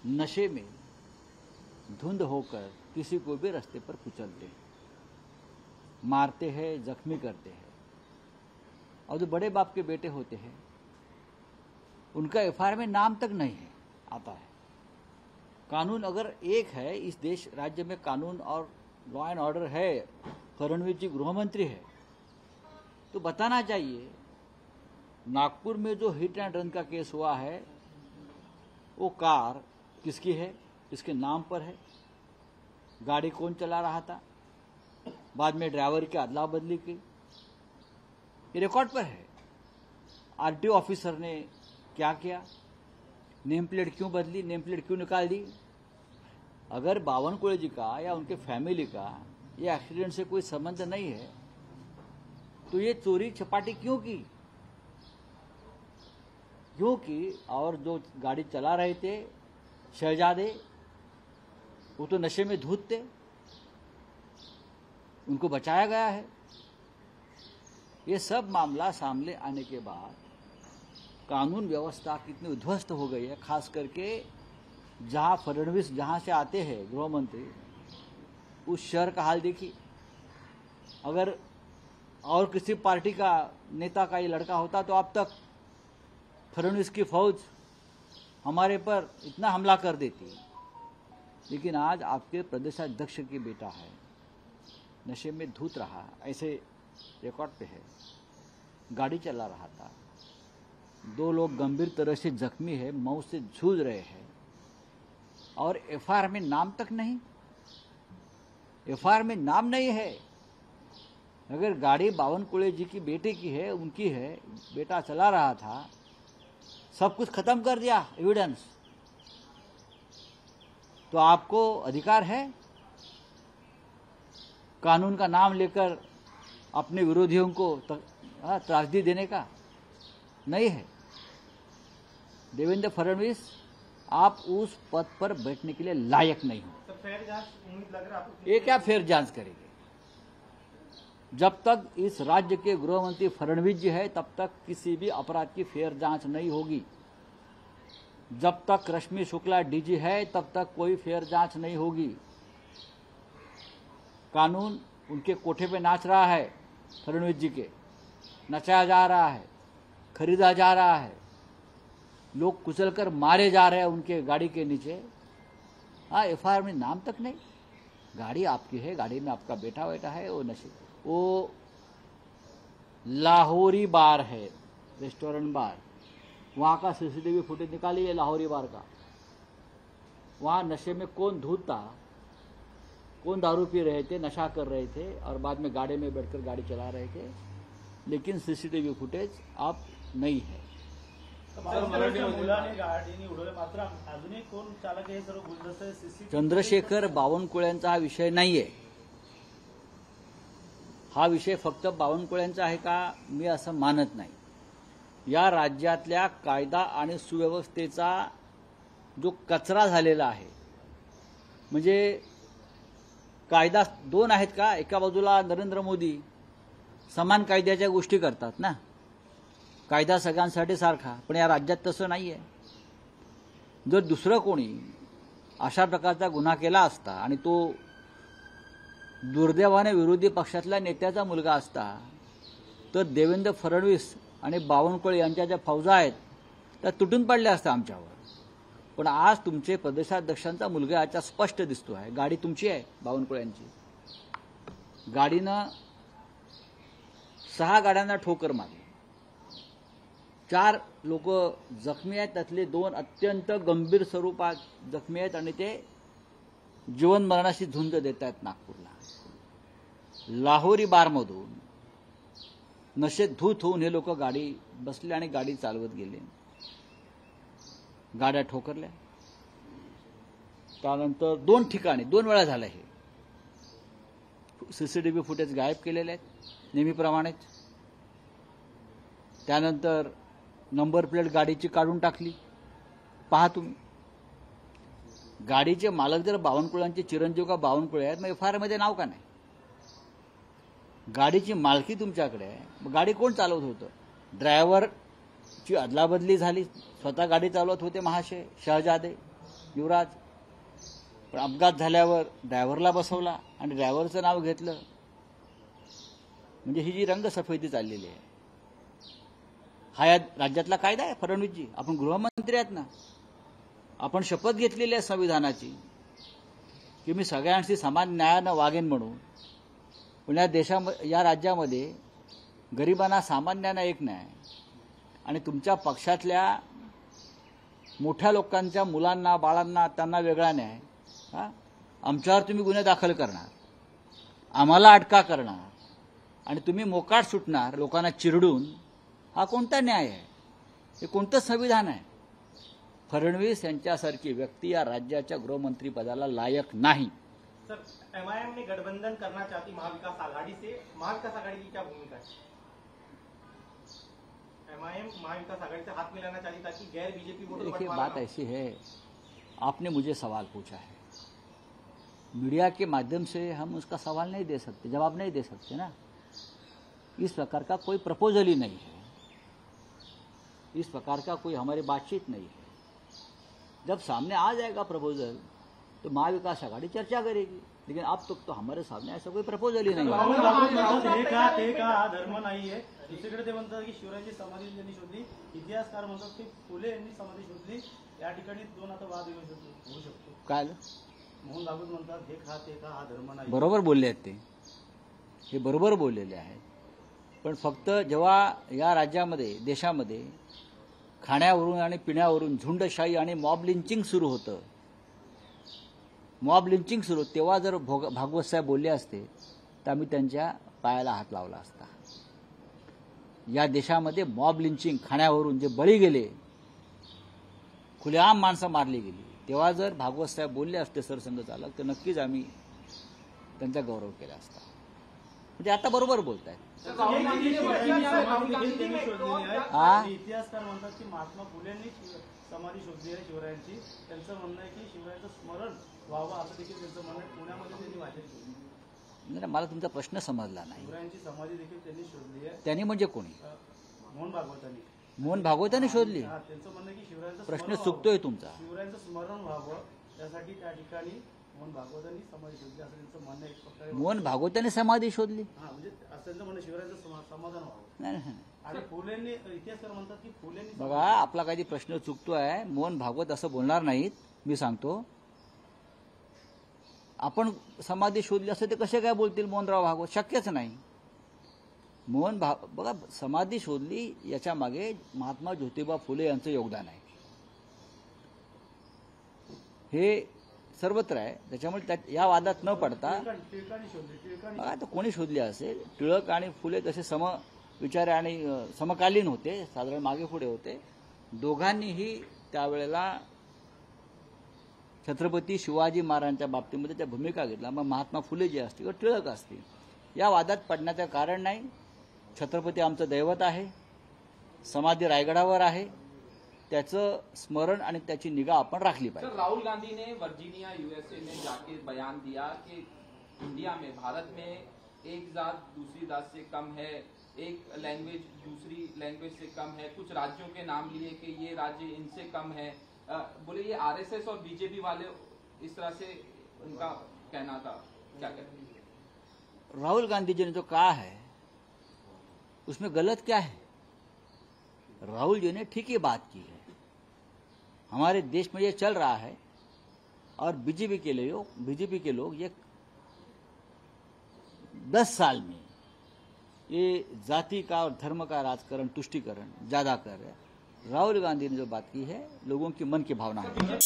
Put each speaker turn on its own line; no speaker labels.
नशे में धुंध होकर किसी को भी रास्ते पर कुचलते हैं, मारते हैं, जख्मी करते हैं। और जो बड़े बाप के बेटे होते हैं उनका एफआईआर में नाम तक नहीं है आता है। कानून अगर एक है, इस देश राज्य में कानून और लॉ एंड ऑर्डर है, फडणवीस जी गृह मंत्री है, तो बताना चाहिए नागपुर में जो हिट एंड रन का केस हुआ है वो कार किसकी है, किसके नाम पर है, गाड़ी कौन चला रहा था, बाद में ड्राइवर की अदला बदली की, ये रिकॉर्ड पर है। आरटीओ ऑफिसर ने क्या किया, नेम प्लेट क्यों बदली, नेम प्लेट क्यों निकाल दी। अगर बावनकुळे जी का या उनके फैमिली का ये एक्सीडेंट से कोई संबंध नहीं है तो ये चोरी चपाटी क्यों की, क्योंकि और जो गाड़ी चला रहे थे शहजादे, वो तो नशे में धूत थे, उनको बचाया गया है। ये सब मामला सामने आने के बाद कानून व्यवस्था कितनी उध्वस्त हो गई है, खास करके जहां फडणवीस जहां से आते हैं गृह मंत्री, उस शहर का हाल देखिए। अगर और किसी पार्टी का नेता का ये लड़का होता तो अब तक फडणवीस की फौज हमारे पर इतना हमला कर देती, लेकिन आज आपके प्रदेशाध्यक्ष की बेटा है, नशे में धूत रहा, ऐसे रिकॉर्ड पे है, गाड़ी चला रहा था, 2 लोग गंभीर तरह से जख्मी है, मौत से जूझ रहे हैं और एफआईआर में नाम तक नहीं, एफआईआर में नाम नहीं है। अगर गाड़ी बावनकुळे जी की बेटे की है, उनकी है, बेटा चला रहा था, सब कुछ खत्म कर दिया एविडेंस, तो आपको अधिकार है कानून का नाम लेकर अपने विरोधियों को त्रासदी देने का? नहीं है। देवेंद्र फडणवीस, आप उस पद पर बैठने के लिए लायक नहीं हो।
तो फेयर जांच उम्मीद लग रहा है आपको?
ये क्या फेयर जांच करेंगे? जब तक इस राज्य के गृह मंत्री फडणवीस जी है तब तक किसी भी अपराध की फेयर जांच नहीं होगी। जब तक रश्मि शुक्ला डीजी है तब तक कोई फेयर जांच नहीं होगी। कानून उनके कोठे पे नाच रहा है, फडणवीस जी के नचाया जा रहा है, खरीदा जा रहा है, लोग कुचलकर मारे जा रहे हैं उनके गाड़ी के नीचे। हाँ, एफआईआर में नाम तक नहीं, गाड़ी आपकी है, गाड़ी में आपका बेटा बेटा है, वो नशे, वो लाहौरी बार है, रेस्टोरेंट बार, वहां का सीसीटीवी फुटेज निकालिए लाहौरी बार का, वहां नशे में कौन धूत था, कौन दारू पी रहे थे, नशा कर रहे थे और बाद में गाड़ी में बैठकर गाड़ी चला रहे थे, लेकिन सीसीटीव्ही फुटेज आप नहीं है। चंद्रशेखर बावनकुळेंचा हा विषय नाहीये, हा विषय फक्त बावनकुळेंचा आहे का मी असं मानत नाही। या राज्यातल्या कायदा आणि सुव्यवस्थेचा जो कचरा झालेला आहे, म्हणजे कायदा 2 आहेत का, एका बाजूला नरेंद्र मोदी समान कायद्याच्या गोष्टी करतात ना, कायदा सगळ्यांसाठी सारखा, पण या राज्यात तसं नाहीये। जर दुसरं कोणी अशा प्रकारचा गुन्हा केला असता आणि तो दुर्दैवाने विरोधी पक्षातल्या नेत्याचा मुलगा असता तर देवेंद्र फडणवीस आणि बावनकुळे यांच्या ज्या फौजा आहेत त्या तुटून पडल्या असत्या आमच्यावर। पण आज तुमचे प्रदेशाध्यक्षांचा मुलगा याच्या स्पष्ट दिसतो आहे, गाडी तुमची आहे बावनकुळ्यांची, गाडीनं 6 गाड्यांना ठोकर मारली, 4 लोक जखमी आहेत, त्यातले 2 अत्यंत गंभीर स्वरूपात जखमी आहेत आणि ते जीवन मरणाशी झुंज देत आहेत नागपूरला। लाहोरी बारमधून नशेत धूत होऊन हे लोक गाडी बसले आणि गाडी चालवत गेले, गाड्या ठोकरल्या। त्यानंतर 2 ठिकाणी 2 वेळा झालं, हे सीसीटीव्ही फुटेज गायब केलेले आहेत नेहमीप्रमाणेच। त्यानंतर नंबर प्लेट गाडीची काढून टाकली, पहा तुम्ही। गाडीचे मालक जर बावनकुळ्यांचे चिरंजीव का बावनकुळे आहेत, मग एफआयआर मध्ये नाव का नाही? गाडीची मालकी तुमच्याकडे आहे, मग गाडी कोण चालवत होतं? ड्रायव्हरची अदलाबदली झाली, स्वतः गाडी चालवत होते महाशय शहजादे, युवराज. पण अपघात झाल्यावर ड्रायव्हरला बसवला आणि ड्रायव्हरचं नाव घेतलं. म्हणजे ही जी रंगसफेदी चाललेली आहे, हा या राज्यातला कायदा आहे. फडणवीसजी, आपण गृहमंत्री आहेत ना, आपण शपथ घेतलेली आहे संविधानाची की मी सगळ्यांशी समान न्यायानं वागेन म्हणून. पण या राज्यामध्ये गरिबांना सामान्यांना एक न्याय आणि तुमच्या पक्षातल्या मोठ्या लोकांच्या मुलांना बाळांना त्यांना वेगळा न्याय. आमच्यावर तुम्ही गुन्हे दाखल करणार, आम्हाला अटका करणार आणि तुम्ही मोकाट सुटणार लोकांना चिरडून. हा कोणता न्याय आहे? हे कोणतं संविधान आहे? फडणवीस यांच्यासारखी व्यक्ती या राज्याच्या गृहमंत्रीपदाला लायक नाही.
सर, एमआईएम ने गठबंधन करना चाहती महाविकास आघाड़ी से, महाविकास आघाड़ी की क्या भूमिका है? एमआईएम महाविकास आघाड़ी से हाथ मिलाना चाहती ताकि गैर बीजेपी वोटों को
देखिए,
बंटवारा
बात ऐसी है, आपने मुझे सवाल पूछा है, मीडिया के माध्यम से हम उसका सवाल नहीं दे सकते, जवाब नहीं दे सकते ना. इस प्रकार का कोई प्रपोजल ही नहीं है, इस प्रकार का कोई हमारी बातचीत नहीं है. जब सामने आ जाएगा प्रपोजल तो महाविकास आघाड़ी चर्चा करेगी, लेकिन अब तक तो हमारे सामने ऐसा कोई प्रपोजल ही नहीं है.
हे का हा धर्म नाही आहे. दुसरीकडे ते म्हणतात की शिवरायांची समाधी त्यांनी शोधली. इतिहासकार म्हणतात की फुले यांनी समाधी शोधली. या ठिकाणी दोन आता वाद होऊ शकतो.
काय
मोहन भागवत म्हणतात हे का हा धर्म नाही.
बरोबर बोलले आहेत ते, हे बरोबर बोललेले आहेत. पण फक्त जेव्हा या राज्यामध्ये देशामध्ये खाण्यावरून आणि पिण्यावरून झुंडशाही आणि मॉब लिंचिंग सुरू होतं, तेव्हा जर भागवत साहेब बोलले असते तर आम्ही त्यांच्या पायाला हात लावला असता. या देशामध्ये मॉब लिंचिंग, खाण्यावरून जे बळी गेले, खुलेआम माणसं मारली गेली, तेव्हा जर भागवत साहेब बोलले असते सरसंघचालक, तर नक्कीच आम्ही त्यांचा गौरव केला असता. म्हणजे आता बरोबर बोलतायत.
इतिहासकार म्हणतात की महात्मा फुलेंनी समाधी शोधली आहे शिवरायांची. त्यांचं म्हणणं आहे की शिवरायांचं स्मरण व्हावं असं देखील त्यांचं म्हणणं आहे. पुण्यामध्ये त्यांनी भाषण शोधली.
नाही, मला तुमचा प्रश्न समजला नाही.
शिवरायांची समाधी देखील त्यांनी शोधली आहे.
त्यांनी म्हणजे कोणी?
मोहन भागवतांनी.
मोहन भागवतांनी शोधली.
त्यांचं म्हणणं आहे की शिवरायांचं
प्रश्न चुकतोय तुमचा.
शिवरायांचं स्मरण व्हावं त्यासाठी त्या ठिकाणी मोहन भागवतांनी समाधी शोधली असं त्यांचं म्हणणं आहे. एक प्रकारे
मोहन भागवतांनी समाधी शोधली.
म्हणजे असं त्यांचं म्हणणं शिवरायांचं समाधान व्हावं.
नाही.
आणि फुलेंनी, इतिहासकार म्हणतात की फुलेंनी.
बघा, आपला काही प्रश्न चुकतो आहे. मोहन भागवत असं बोलणार नाहीत. मी सांगतो, आपण समाधी शोधली असं ते कसे काय बोलतील मोहनराव भागवत? शक्यच नाही. बघा, समाधी शोधली याच्या मागे महात्मा ज्योतिबा फुले यांचं योगदान आहे. हे सर्वत्र आहे. त्याच्यामुळे या वादात न पडता, बघा, तर कोणी शोधली असेल, टिळक आणि फुले तसे समविचारी आणि समकालीन होते, साधारण मागे पुढे होते. दोघांनीही त्यावेळेला छत्रपती शिवाजी महाराजांच्या बाबतीमध्ये त्या भूमिका घेतल्या. मग महात्मा फुले जे असतील किंवा टिळक असतील, या वादात पडण्याचं कारण नाही. छत्रपती आमचं दैवत आहे, समाधी रायगडावर आहे, त्याचं स्मरण आणि त्याची निगा आपण राखली पाहिजे.
राहुल गांधी ने वर्जीनिया यूएसए में जाके बयान दिया कि इंडिया में, भारत में एक जात दूसरी जात से कम है, एक लैंग्वेज दूसरी लैंग्वेज से कम है, कुछ राज्यों के नाम लिए कि ये राज्य इनसे कम है. बोले ये आरएसएस और बीजेपी वाले इस तरह से उनका कहना था, क्या कहते हैं?
राहुल गांधी जी ने जो कहा है उसमें गलत क्या है? राहुल जी ने ठीक ही बात की है. हमारे देश में ये चल रहा है और बीजेपी के लोग ये 10 साल में ये जाति का और धर्म का राजकारण, तुष्टीकरण ज्यादा कर रहे हैं. राहुल गांधी ने जो बात की है लोगों की मन की भावना है.